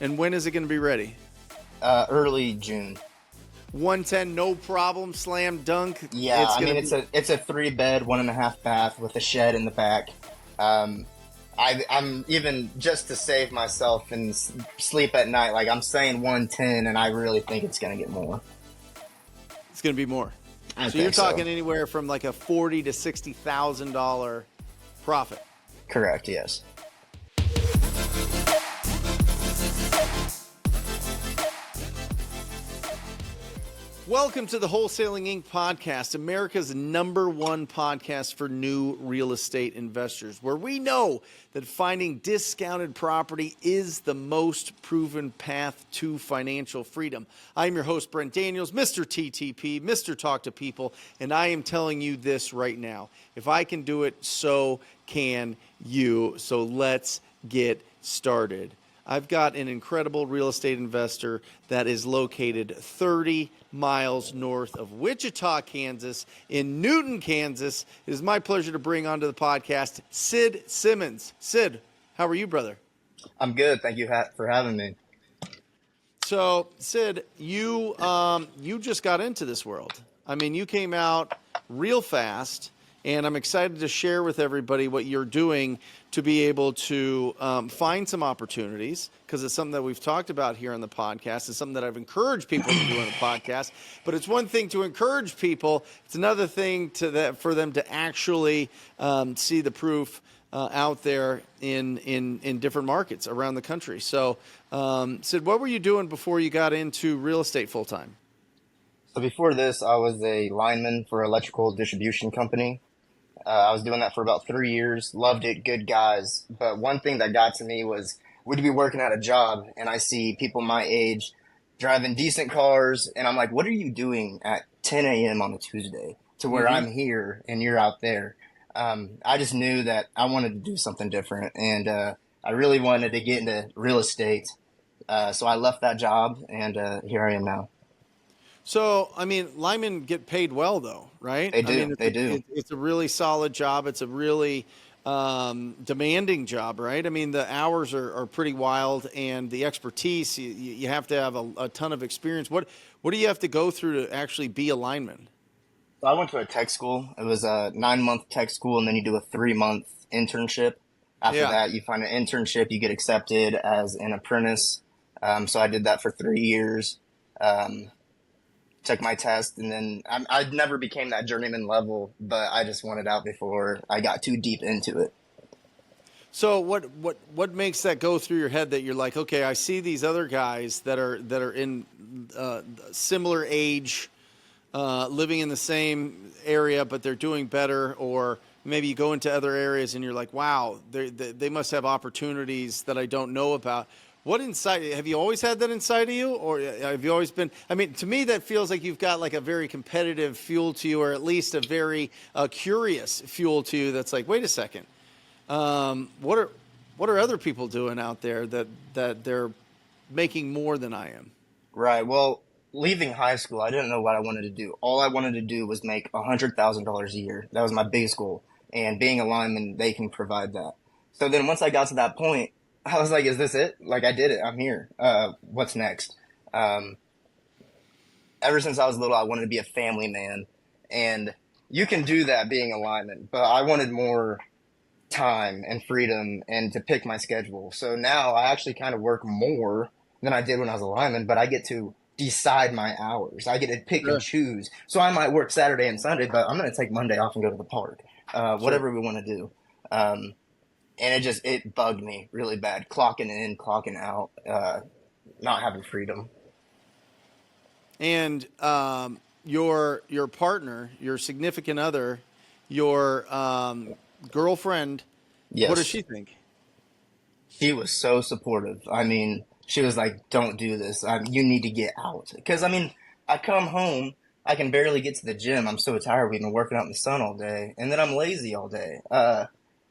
And when is it going to be ready? Early June. 110, no problem, slam dunk. Yeah, it's a 3-bed, 1.5 bath with a shed in the back. I'm even, just to save myself and sleep at night, like I'm saying 110, and I really think it's going to get more. It's going to be more. So you're talking anywhere from like a $40,000 to $60,000 profit. Correct. Yes. Welcome to the Wholesaling Inc. podcast, America's #1 podcast for new real estate investors, where we know that finding discounted property is the most proven path to financial freedom. I'm your host, Brent Daniels, Mr. TTP, Mr. Talk to People, and I am telling you this right now. If I can do it, so can you. So let's get started. I've got an incredible real estate investor that is located 30 miles north of Wichita, Kansas, in Newton, Kansas. It is my pleasure to bring onto the podcast Sid Simmons. Sid, how are you, brother? I'm good. Thank you for having me. So, Sid, you just got into this world. I mean, you came out real fast, and I'm excited to share with everybody what you're doing to be able to find some opportunities, because it's something that we've talked about here on the podcast. It's something that I've encouraged people to do on the podcast. But it's one thing to encourage people. It's another thing for them to actually see the proof out there in different markets around the country. So, Sid, what were you doing before you got into real estate full time? So before this, I was a lineman for an electrical distribution company. I was doing that for about 3 years. Loved it. Good guys. But one thing that got to me was we'd be working at a job and I see people my age driving decent cars. And I'm like, what are you doing at 10 a.m. on a Tuesday to where I'm here and you're out there? I just knew that I wanted to do something different. And I really wanted to get into real estate. So I left that job and here I am now. So, I mean, linemen get paid well, though, right? They do. It's a really solid job. It's a really demanding job, right? I mean, the hours are pretty wild, and the expertise, you have to have a ton of experience. What do you have to go through to actually be a lineman? So I went to a tech school. It was a 9-month tech school, and then you do a 3-month internship. After that, you find an internship, you get accepted as an apprentice. So I did that for 3 years. Took my test, and then I never became that journeyman level, but I just wanted out before I got too deep into it. So what makes that go through your head that you're like, okay, I see these other guys that are in similar age, living in the same area, but they're doing better, or maybe you go into other areas and you're like, wow, they must have opportunities that I don't know about. What inside, have you always had that inside of you, or have you always been, I mean, to me, that feels like you've got like a very competitive fuel to you, or at least a very curious fuel to you that's like, wait a second, what are other people doing out there that they're making more than I am? Right. Well, leaving high school, I didn't know what I wanted to do. All I wanted to do was make $100,000 a year. That was my biggest goal. And being a lineman, they can provide that. So then once I got to that point, I was like, is this it? Like, I did it. I'm here. What's next? Ever since I was little, I wanted to be a family man. And you can do that being a lineman, but I wanted more time and freedom and to pick my schedule. So now I actually kind of work more than I did when I was a lineman, but I get to decide my hours. I get to pick and choose. So I might work Saturday and Sunday, but I'm going to take Monday off and go to the park. Whatever we want to do. And it bugged me really bad, clocking in, clocking out, not having freedom. And your partner, your significant other, your girlfriend, Yes. What does she think? She was so supportive. I mean, she was like, don't do this. You need to get out. Because, I mean, I come home, I can barely get to the gym. I'm so tired. We've been working out in the sun all day. And then I'm lazy all day.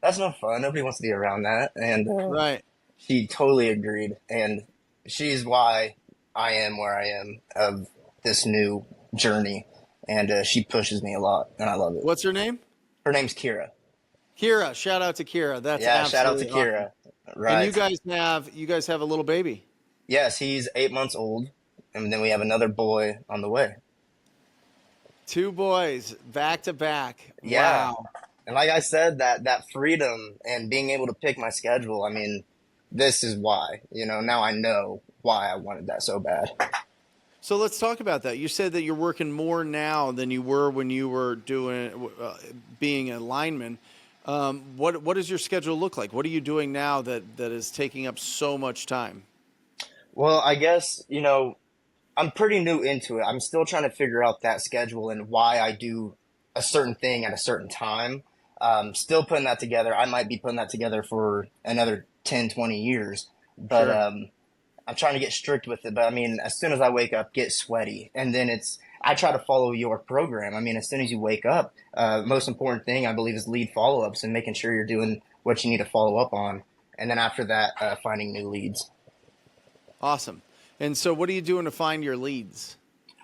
That's no fun. Nobody wants to be around that. And Right. She totally agreed. And she's why I am where I am of this new journey. And she pushes me a lot, and I love it. What's her name? Her name's Kira. Kira. Shout out to Kira. That's shout out to Kira. Awesome. Right. And you guys have a little baby. Yes, he's 8 months old, and then we have another boy on the way. Two boys back to back. Yeah, Wow. and like I said, that freedom and being able to pick my schedule. I mean, this is why. Now I know why I wanted that so bad. So let's talk about that. You said that you're working more now than you were when you were doing being a lineman. What does your schedule look like? What are you doing now that is taking up so much time? Well, I guess, I'm pretty new into it. I'm still trying to figure out that schedule and why I do a certain thing at a certain time. Still putting that together. I might be putting that together for another 10, 20 years. But Sure. I'm trying to get strict with it. But I mean, as soon as I wake up, get sweaty. And then I try to follow your program. I mean, as soon as you wake up, most important thing I believe is lead follow ups and making sure you're doing what you need to follow up on. And then after that, finding new leads. Awesome. And so what are you doing to find your leads?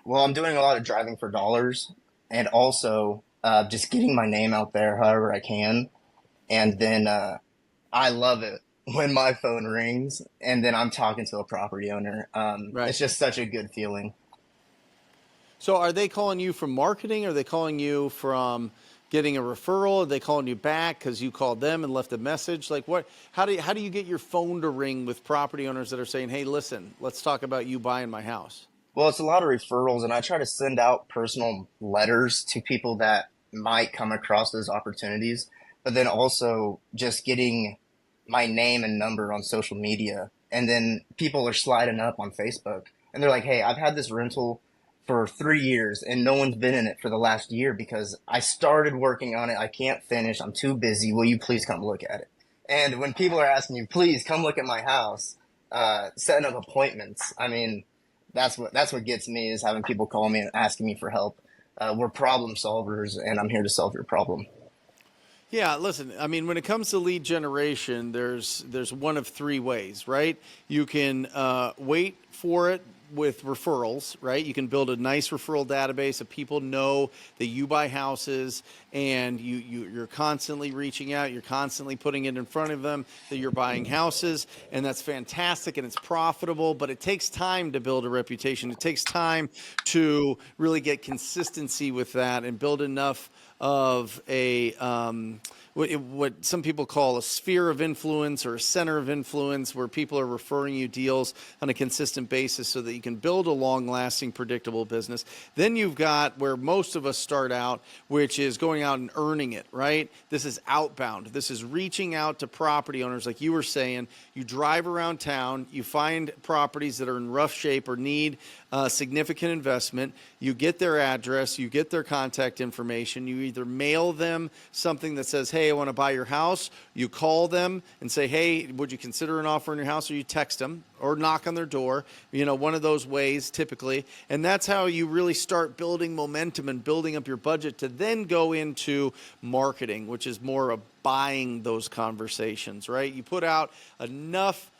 Well, I'm doing a lot of driving for dollars and also just getting my name out there however I can. And then I love it when my phone rings and then I'm talking to a property owner. Right. It's just such a good feeling. So are they calling you from marketing? Are they calling you from getting a referral? Are they calling you back because you called them and left a message? Like what? How do you get your phone to ring with property owners that are saying, "Hey, listen, let's talk about you buying my house"? Well, it's a lot of referrals, and I try to send out personal letters to people that might come across those opportunities, but then also just getting my name and number on social media. And then people are sliding up on Facebook, and they're like, hey, I've had this rental for 3 years, and no one's been in it for the last year because I started working on it. I can't finish. I'm too busy. Will you please come look at it? And when people are asking you, please come look at my house, setting up appointments, I mean, that's what gets me is having people call me and asking me for help. We're problem solvers, and I'm here to solve your problem. Yeah, listen, I mean, when it comes to lead generation, there's one of three ways, right? You can wait for it with referrals, right? You can build a nice referral database of people know that you buy houses and you're constantly reaching out, you're constantly putting it in front of them that you're buying houses, and that's fantastic and it's profitable, but it takes time to build a reputation. It takes time to really get consistency with that and build enough of a what some people call a sphere of influence or a center of influence where people are referring you deals on a consistent basis so that you can build a long-lasting, predictable business. Then you've got where most of us start out, which is going out and earning it, right? This is outbound. This is reaching out to property owners like you were saying. You drive around town, you find properties that are in rough shape or need significant investment. You get their address, you get their contact information. You either mail them something that says, hey, I want to buy your house. You call them and say, hey, would you consider an offer on your house? Or you text them or knock on their door, one of those ways typically. And that's how you really start building momentum and building up your budget to then go into marketing, which is more of buying those conversations, right? You put out enough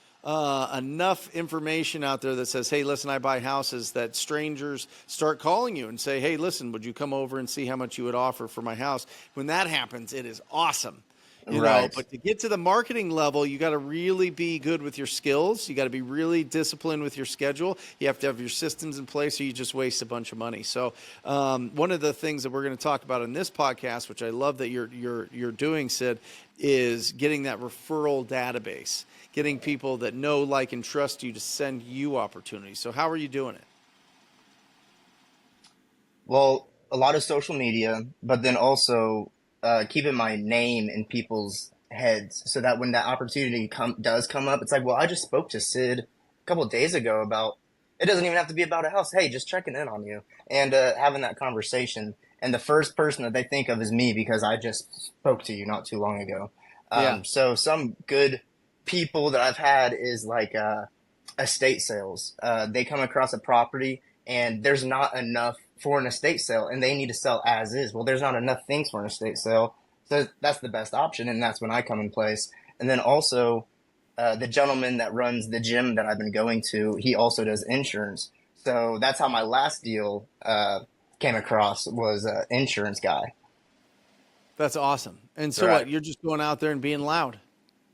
information out there that says, hey, listen, I buy houses, that strangers start calling you and say, hey, listen, would you come over and see how much you would offer for my house? When that happens, it is awesome. Right. But to get to the marketing level, you got to really be good with your skills. You got to be really disciplined with your schedule. You have to have your systems in place or you just waste a bunch of money. So one of the things that we're going to talk about in this podcast, which I love that you're doing, Sid, is getting that referral database, getting people that know, like, and trust you to send you opportunities. So how are you doing it? Well, a lot of social media, but then also keeping my name in people's heads so that when that opportunity does come up, it's like, well, I just spoke to Sid a couple of days ago about it. Doesn't even have to be about a house. Hey, just checking in on you and having that conversation. And the first person that they think of is me because I just spoke to you not too long ago. Yeah. So some good people that I've had is like estate sales. They come across a property and there's not enough for an estate sale and they need to sell as is. Well, there's not enough things for an estate sale. So that's the best option. And that's when I come in place. And then also the gentleman that runs the gym that I've been going to, he also does insurance. So that's how my last deal came across was an insurance guy. That's awesome. And so Right. what? You're just going out there and being loud.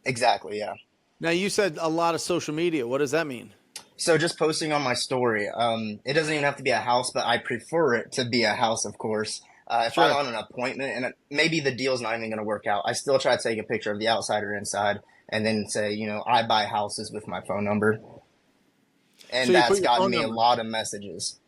Exactly. Yeah. Now, you said a lot of social media. What does that mean? So just posting on my story. It doesn't even have to be a house, but I prefer it to be a house, of course. If I'm Sure. on an appointment and maybe the deal's not even going to work out, I still try to take a picture of the outside or inside and then say, I buy houses with my phone number. So And you put that's your gotten phone me a number. lot of messages.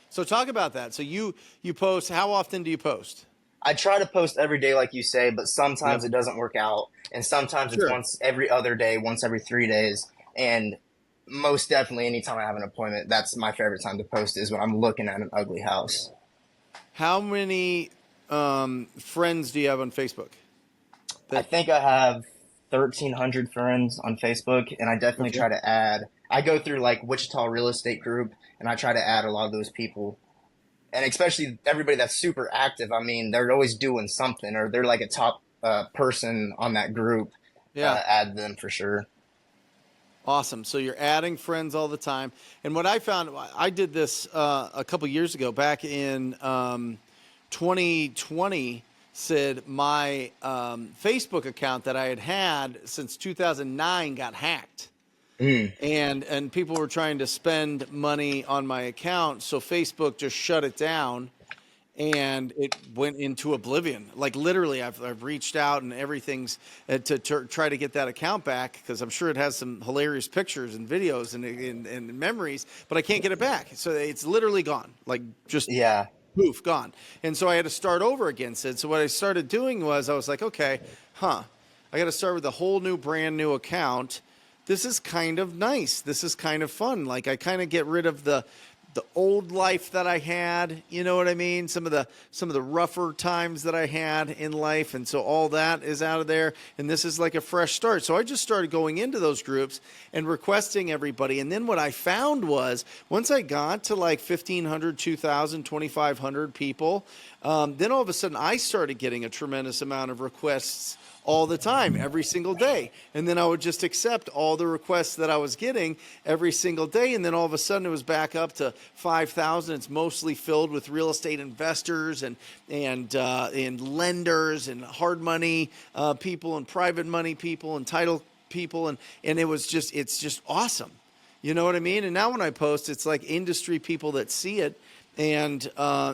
So talk about that. So you post. How often do you post? I try to post every day, like you say, but Yeah. sometimes it doesn't work out. And sometimes it's Sure. once every other day, once every 3 days. And most definitely, anytime I have an appointment, that's my favorite time to post is when I'm looking at an ugly house. How many friends do you have on Facebook? I That think I have 1,300 friends on Facebook, and I definitely okay. try to add. I go through like Wichita Real Estate Group, and I try to add a lot of those people, and especially everybody that's super active. I mean, they're always doing something, or they're like a top person on that group. Yeah. Add them for sure. Awesome. So you're adding friends all the time. And what I found, I did this a couple years ago, back in 2020. Said my Facebook account that I had since 2009 got hacked. Mm. And people were trying to spend money on my account, so Facebook just shut it down, and it went into oblivion. Like literally, I've reached out and everything's to try to get that account back, because I'm sure it has some hilarious pictures and videos and memories, but I can't get it back. So it's literally gone, like just Yeah. poof, gone. And so I had to start over again, Sid. So what I started doing was I was like, okay, I got to start with a whole new, brand new account. This is kind of nice. This is kind of fun. Like I kind of get rid of the old life that I had, you know what I mean? Some of the rougher times that I had in life, and so all that is out of there, and this is like a fresh start. So I just started going into those groups and requesting everybody. And then what I found was once I got to like 1,500, 2,000, 2,500 people, then all of a sudden I started getting a tremendous amount of requests all the time, every single day. And then I would just accept all the requests that I was getting every single day. And then all of a sudden it was back up to 5,000. It's mostly filled with real estate investors and lenders and hard money people and private money people and title people. And it's just awesome. You know what I mean? And now when I post, it's like industry people that see it. And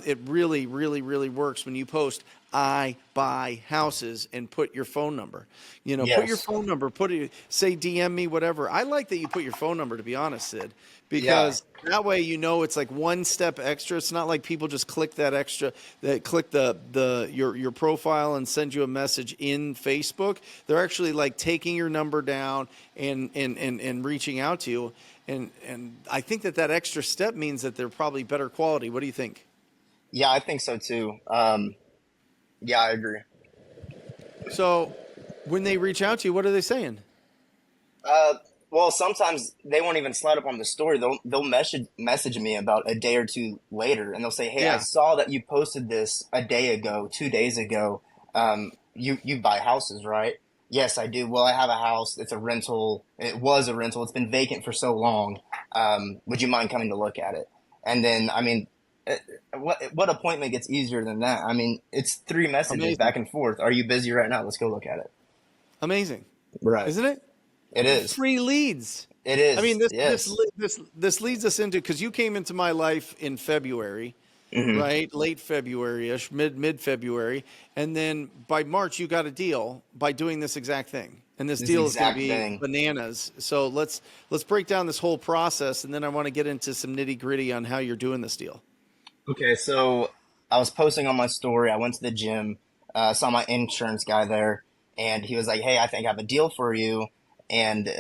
it really, really, really works when you post, I buy houses, and put your phone number. Put your Yes. phone number, say DM me, whatever. I like that you put your phone number, to be honest, Sid, Yeah. because that way it's like one step extra. It's not like people just click your profile and send you a message in Facebook. They're actually like taking your number down and reaching out to you. And I think that extra step means that they're probably better quality. What do you think? Yeah, I think so too. Yeah, I agree. So when they reach out to you, what are they saying? Uh, well, sometimes they won't even slide up on the story. They'll message me about a day or two later, and they'll say, "Hey, I Yeah. saw that you posted this a day ago, 2 days ago. You buy houses, right?" Yes, I do. Well, I have a house. It's a rental. It was a rental. It's been vacant for so long. Would you mind coming to look at it? And then, I mean, eh, what appointment gets easier than that? I mean, it's three messages Amazing. back and forth. Are you busy right now? Let's go look at it. Amazing. Right. Isn't it? It is. Free leads. It I mean, is. this this Yes. this this leads us into, because you came into my life in February, Hmm. right? Late February-ish, mid February, and then by March you got a deal by doing this exact thing. And this This deal is going to exact be thing. bananas. So let's break down this whole process, and then I want to get into some nitty-gritty on how you're doing this deal. Okay, so I was posting on my story. I went to the gym, saw my insurance guy there, and he was like, "Hey, I think I have a deal for you, and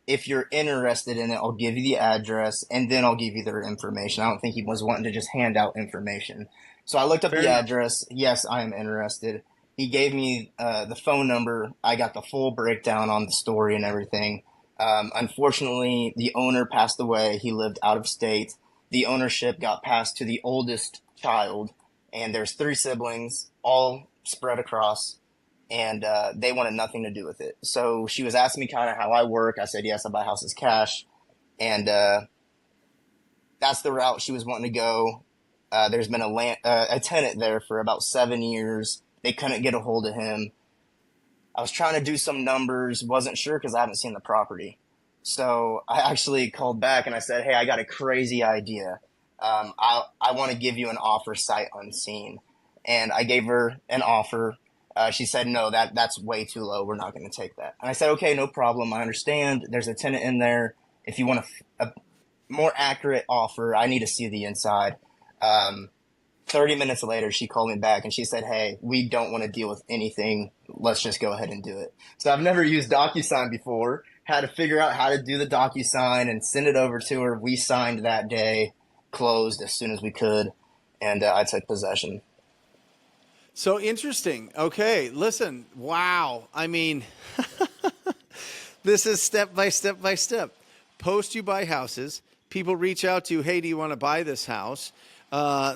if you're interested in it, I'll give you the address, and then I'll give you their information." I don't think he was wanting to just hand out information. So I looked up Fair the enough. address. Yes, I am interested. He gave me the phone number. I got the full breakdown on the story and everything. Unfortunately, the owner passed away. He lived out of state. The ownership got passed to the oldest child, and there's three siblings, all spread across, and they wanted nothing to do with it. So she was asking me kind of how I work. I said, yes, I buy houses cash, and that's the route she was wanting to go. There's been a tenant there for about 7 years. They couldn't get a hold of him. I was trying to do some numbers, wasn't sure because I haven't seen the property. So I actually called back and I said, "Hey, I got a crazy idea. I want to give you an offer sight unseen." And I gave her an offer. She said, "No, that's way too low. We're not going to take that." And I said, "Okay, no problem. I understand. There's a tenant in there. If you want a more accurate offer, I need to see the inside." Um, 30 minutes later, she called me back and she said, "Hey, we don't want to deal with anything. Let's just go ahead and do it." So I've never used DocuSign before. Had to figure out how to do the DocuSign and send it over to her. We signed that day, closed as soon as we could, and I took possession. So interesting. Okay, listen. Wow. I mean, this is step by step by step. Post you buy houses. People reach out to you. Hey, do you want to buy this house?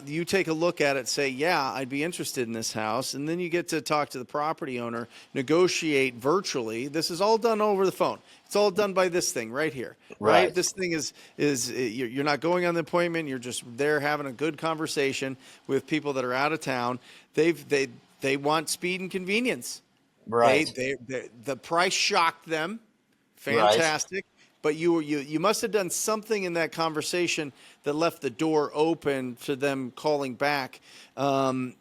You take a look at it, say, yeah, I'd be interested in this house. And then you get to talk to the property owner, negotiate virtually. This is all done over the phone. It's all done by this thing right here, right? This thing is you're not going on the appointment. You're just there having a good conversation with people that are out of town. They want speed and convenience. Right. The price shocked them. Fantastic. Right. But you must have done something in that conversation that left the door open to them calling back. I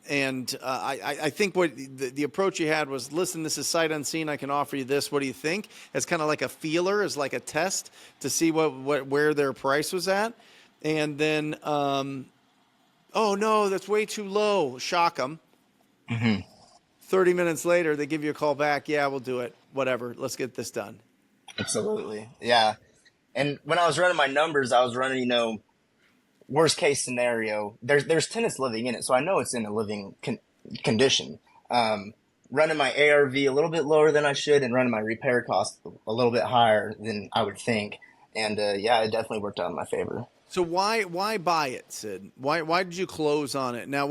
think what the approach you had was, listen, this is sight unseen. I can offer you this. What do you think? As kind of like a feeler, as like a test to see where their price was at. And then, oh, no, that's way too low. Shock them. Mm-hmm. 30 minutes later, they give you a call back. Yeah, we'll do it. Whatever. Let's get this done. Absolutely. Yeah. And when I was running my numbers, I was running, worst case scenario. There's tenants living in it, so I know it's in a living condition. Running my ARV a little bit lower than I should, and running my repair cost a little bit higher than I would think. And yeah, it definitely worked out in my favor. So why buy it, Sid? Why did you close on it? Now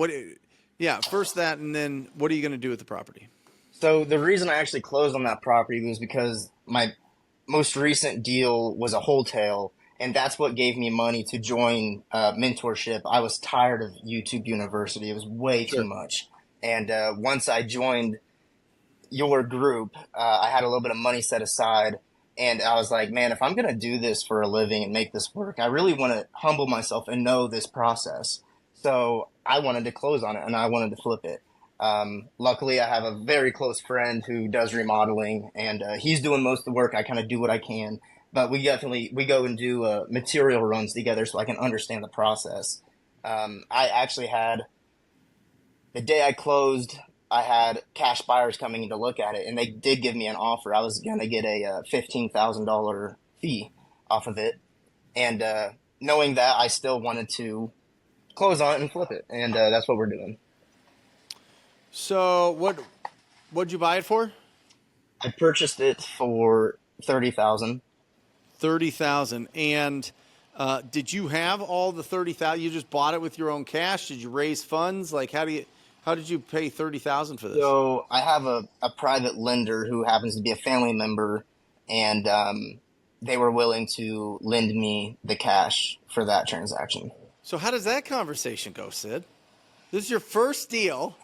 first that, and then what are you going to do with the property? So the reason I actually closed on that property was because my most recent deal was a wholesale, and that's what gave me money to join mentorship. I was tired of YouTube University. It was way too much. And once I joined your group, I had a little bit of money set aside, and I was like, man, if I'm going to do this for a living and make this work, I really want to humble myself and know this process. So I wanted to close on it, and I wanted to flip it. Luckily, I have a very close friend who does remodeling, and he's doing most of the work. I kind of do what I can, but we go and do material runs together so I can understand the process. I actually had, the day I closed, I had cash buyers coming in to look at it, and they did give me an offer. I was going to get a $15,000 fee off of it, and knowing that, I still wanted to close on it and flip it, and that's what we're doing. So what'd you buy it for? I purchased it for $30,000. $30,000. And did you have all the $30,000? You just bought it with your own cash? Did you raise funds? Like how did you pay $30,000 for this? So I have a private lender who happens to be a family member, and they were willing to lend me the cash for that transaction. So how does that conversation go, Sid? This is your first deal.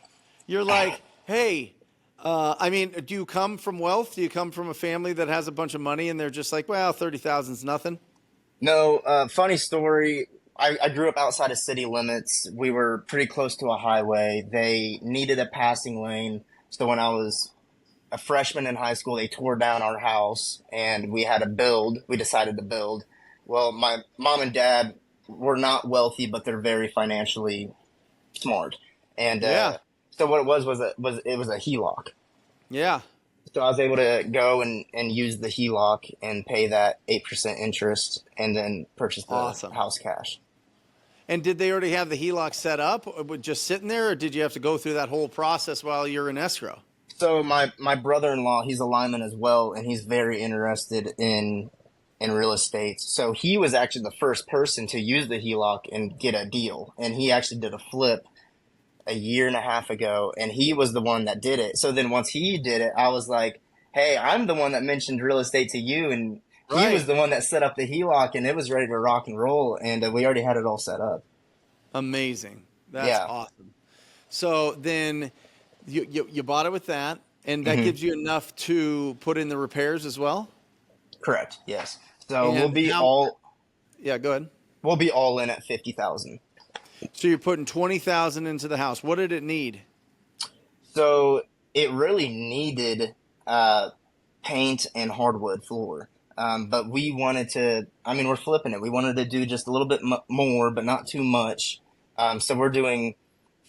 You're like, hey, do you come from wealth? Do you come from a family that has a bunch of money and they're just like, well, 30,000 is nothing? No, funny story. I grew up outside of city limits. We were pretty close to a highway. They needed a passing lane. So when I was a freshman in high school, they tore down our house and we had to build. We decided to build. Well, my mom and dad were not wealthy, but they're very financially smart. And so what it was a HELOC. Yeah. So I was able to go and use the HELOC and pay that 8% interest and then purchase the house cash. And did they already have the HELOC set up, just sitting there, or did you have to go through that whole process while you're in escrow? So my brother-in-law, he's a lineman as well, and he's very interested in real estate. So he was actually the first person to use the HELOC and get a deal. And he actually did a flip a year and a half ago, and he was the one that did it. So then once he did it, I was like, hey, I'm the one that mentioned real estate to you, and he was the one that set up the HELOC, and it was ready to rock and roll, and we already had it all set up. Amazing. That's awesome. So then you bought it with that, and that gives you enough to put in the repairs as well? Correct, yes. So And how? Yeah, go ahead. we'll be all in at 50,000. So you're putting 20,000 into the house. What did it need? So it really needed uh, paint and hardwood floor. But we wanted to, I mean, we're flipping it. We wanted to do just a little bit more, but not too much. So we're doing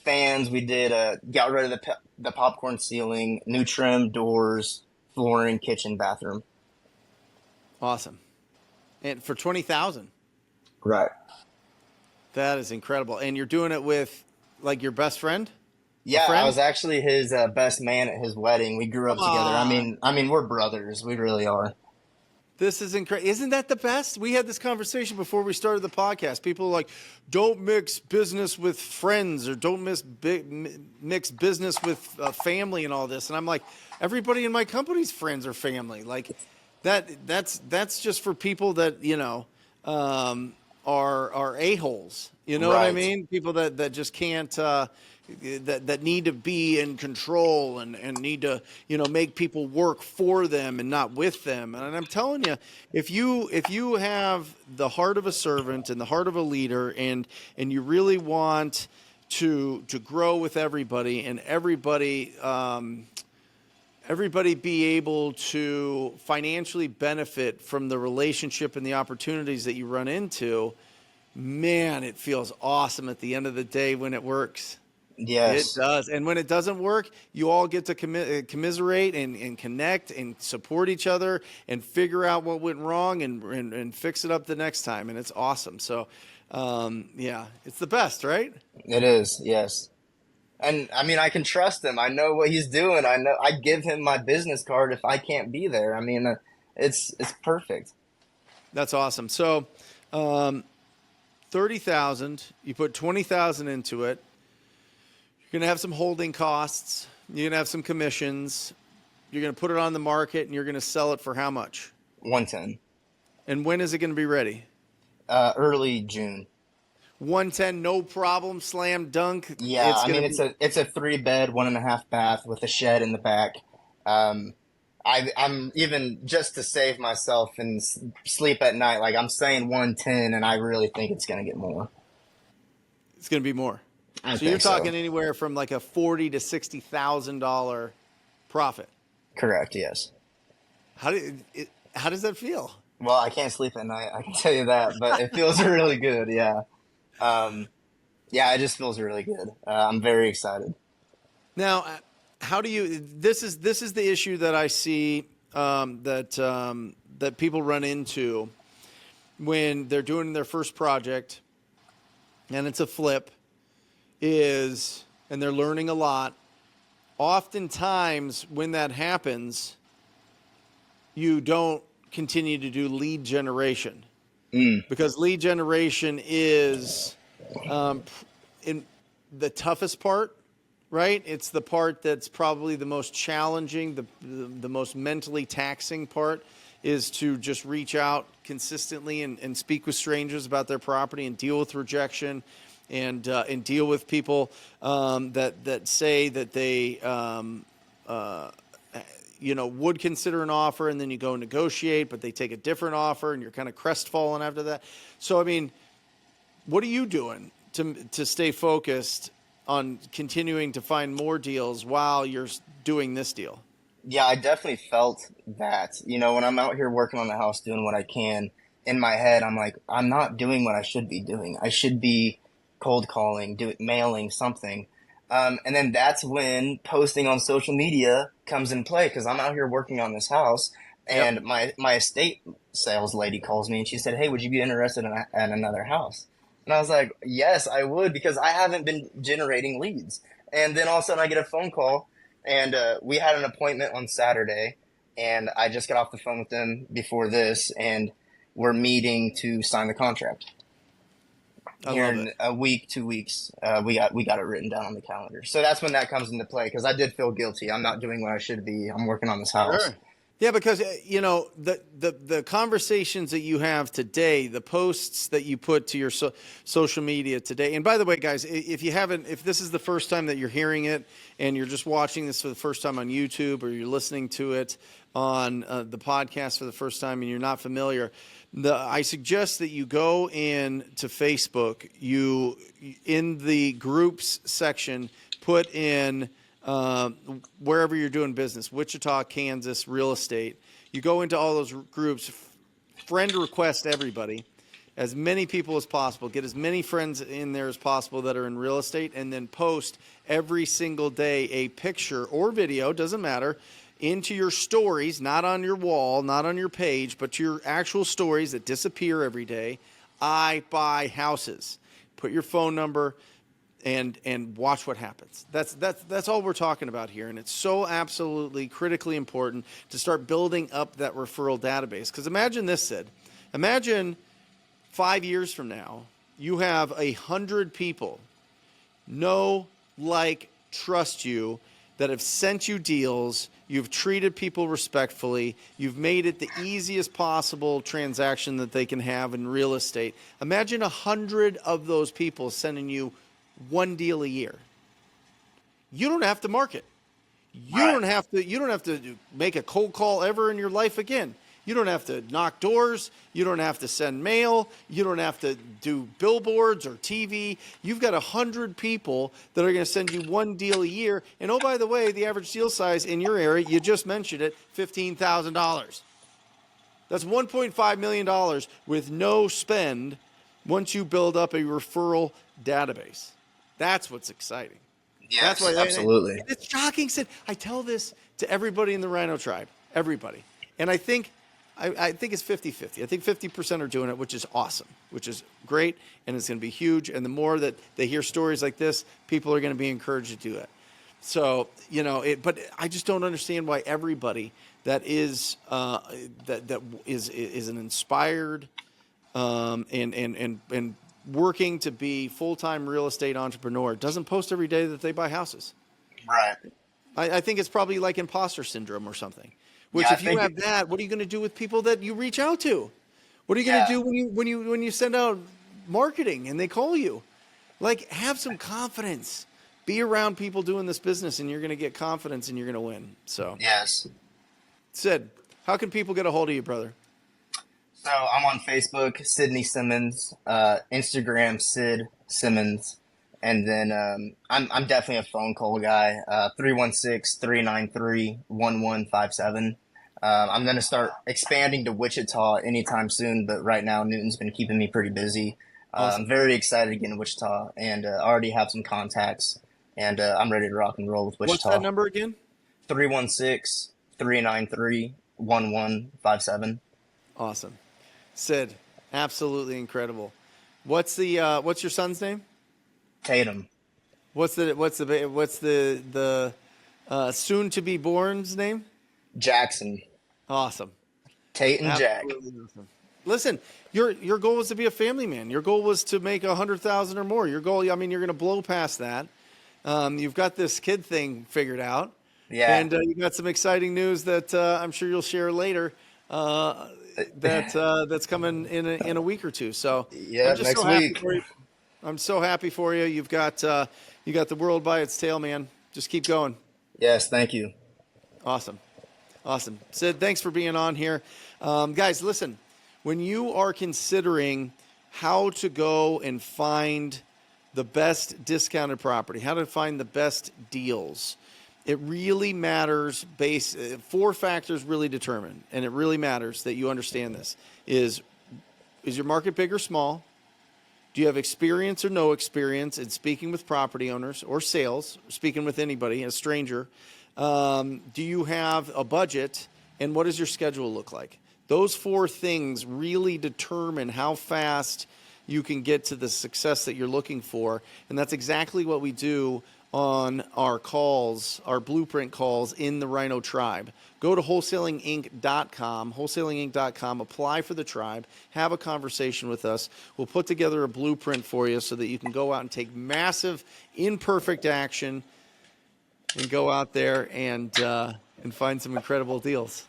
fans. We did got rid of the popcorn ceiling, new trim, doors, flooring, kitchen, bathroom. Awesome. And for 20,000. Right. That is incredible. And you're doing it with like your best friend? A Yeah, I friend? was actually his best man at his wedding. We grew up Come together. on. I mean, we're brothers. We really are. This is incredible. Isn't that the best? We had this conversation before we started the podcast. People are like, don't mix business with friends or don't mix business with family and all this. And I'm like, everybody in my company's friends or family. Like that's just for people that, are a-holes. You know what I Right. mean? People that just can't that need to be in control and need to make people work for them and not with them. And I'm telling you, if you have the heart of a servant and the heart of a leader and you really want to grow with everybody and everybody be able to financially benefit from the relationship and the opportunities that you run into, man, it feels awesome at the end of the day when it works. It Yes. does. And when it doesn't work, you all get to commiserate and connect and support each other and figure out what went wrong and fix it up the next time. And it's awesome. So, yeah, it's the best, right? It is. Yes. And I mean, I can trust him. I know what he's doing. I know I give him my business card if I can't be there. I mean, it's perfect. That's awesome. So, 30,000, you put 20,000 into it. You're going to have some holding costs. You're going to have some commissions. You're going to put it on the market and you're going to sell it for how much? 110. And when is it going to be ready? Early June. 110, no problem, slam dunk. Yeah, It's I going mean to be. it's a 3 bed, 1.5 bath with a shed in the back. I'm even just to save myself and sleep at night. Like I'm saying 110, and I really think it's gonna get more. It's going to be more. I So you're think so. talking anywhere from like a $40,000 to $60,000 profit. Correct. Yes. How does that feel? Well, I can't sleep at night. I can tell you that, but it feels really good. Yeah. Um, yeah, it just feels really good. I'm very excited. Now, how do you? This is the issue that I see that people run into when they're doing their first project, and it's a flip, and they're learning a lot. Oftentimes, when that happens, you don't continue to do lead generation because lead generation is in the toughest part, right? It's the part that's probably the most challenging, the most mentally taxing part is to just reach out consistently and speak with strangers about their property and deal with rejection and deal with people that say that they would consider an offer, and then you go negotiate, but they take a different offer, and you're kind of crestfallen after that. So, I mean, what are you doing to stay focused on continuing to find more deals while you're doing this deal? Yeah, I definitely felt that. You know, when I'm out here working on the house, doing what I can, in my head, I'm like, I'm not doing what I should be doing. I should be cold calling, mailing something. And then that's when posting on social media comes in play because I'm out here working on this house, Yep. and my estate sales lady calls me and she said, "Hey, would you be interested in another house?" And I was like, "Yes, I would," because I haven't been generating leads. And then all of a sudden, I get a phone call, and we had an appointment on Saturday, and I just got off the phone with them before this, and we're meeting to sign the contract. I Here love in it. a week, 2 weeks, we got it written down on the calendar. So that's when that comes into play because I did feel guilty. I'm not doing what I should be. I'm working on this house. Sure. Yeah, because the conversations that you have today, the posts that you put to your social media today. And by the way, guys, if this is the first time that you're hearing it and you're just watching this for the first time on YouTube or you're listening to it, on the podcast for the first time and you're not familiar, I suggest that you go in to Facebook. You, in the groups section, put in wherever you're doing business, Wichita, Kansas, real estate. You go into all those groups, friend request everybody, as many people as possible, get as many friends in there as possible that are in real estate, and then post every single day a picture or video, doesn't matter, into your stories, not on your wall, not on your page, but your actual stories that disappear every day. I buy houses. Put your phone number and watch what happens. That's all we're talking about here, and it's so absolutely critically important to start building up that referral database. Because imagine this, Sid. Imagine 5 years from now, you have 100 people know, like, trust you, that have sent you deals. You've treated people respectfully. You've made it the easiest possible transaction that they can have in real estate. Imagine 100 of those people sending you one deal a year. You don't have to market. You don't have to make a cold call ever in your life again. You don't have to knock doors. You don't have to send mail. You don't have to do billboards or TV. You've got 100 people that are going to send you one deal a year. And oh, by the way, the average deal size in your area, you just mentioned it, $15,000. That's $1.5 million with no spend once you build up a referral database. That's what's exciting. Yes, That's why, absolutely. and it's shocking, Sid. I tell this to everybody in the Rhino tribe, everybody. And I think it's 50-50. I think 50% are doing it, which is awesome, which is great, and it's going to be huge. And the more that they hear stories like this, people are going to be encouraged to do it. So, but I just don't understand why everybody that is that is an inspired and working to be full-time real estate entrepreneur doesn't post every day that they buy houses. Right. I think it's probably like imposter syndrome or something. Which, Yeah, if you have that, what are you going to do with people that you reach out to? What are you going to do when you send out marketing and they call you? Like, have some confidence. Be around people doing this business, and you're going to get confidence, and you're going to win. So, yes. Sid, how can people get a hold of you, brother? So I'm on Facebook, Sydney Simmons, Instagram, Sid Simmons, and then I'm definitely a phone call guy. 316-393-1157. I'm going to start expanding to Wichita anytime soon, but right now Newton's been keeping me pretty busy. Awesome. I'm very excited to get in Wichita, and I already have some contacts, and I'm ready to rock and roll with Wichita. What's that number again? 316-393-1157. Awesome. Sid, absolutely incredible. What's your son's name? Tatum. What's the soon to be born's name? Jackson. Awesome. Tate and Jack. Awesome. Listen, your goal was to be a family man. Your goal was to make 100,000 or more. Your goal, I mean, you're going to blow past that. You've got this kid thing figured out. Yeah. And you got some exciting news that I'm sure you'll share later. That's coming in a week or two. So yeah, I'm just next so happy week. for you. I'm so happy for you. You've got the world by its tail, man. Just keep going. Yes, thank you. Awesome. Sid, thanks for being on here. Guys, listen, when you are considering how to go and find the best discounted property, how to find the best deals, it really matters. 4 factors really determine, and it really matters that you understand this. Is your market big or small? Do you have experience or no experience in speaking with property owners or sales, speaking with anybody, a stranger? Do you have a budget, and what does your schedule look like? Those 4 things really determine how fast you can get to the success that you're looking for, and that's exactly what we do on our calls, our blueprint calls in the Rhino Tribe. Go to wholesalinginc.com, apply for the tribe, have a conversation with us. We'll put together a blueprint for you so that you can go out and take massive, imperfect action and go out there and find some incredible deals.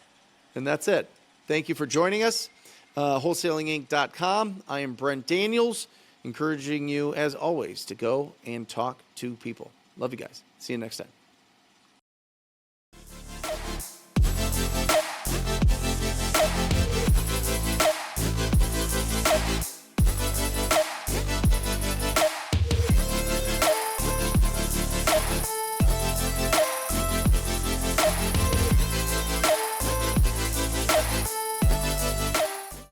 And that's it. Thank you for joining us. Wholesalinginc.com. I am Brent Daniels, encouraging you, as always, to go and talk to people. Love you guys. See you next time.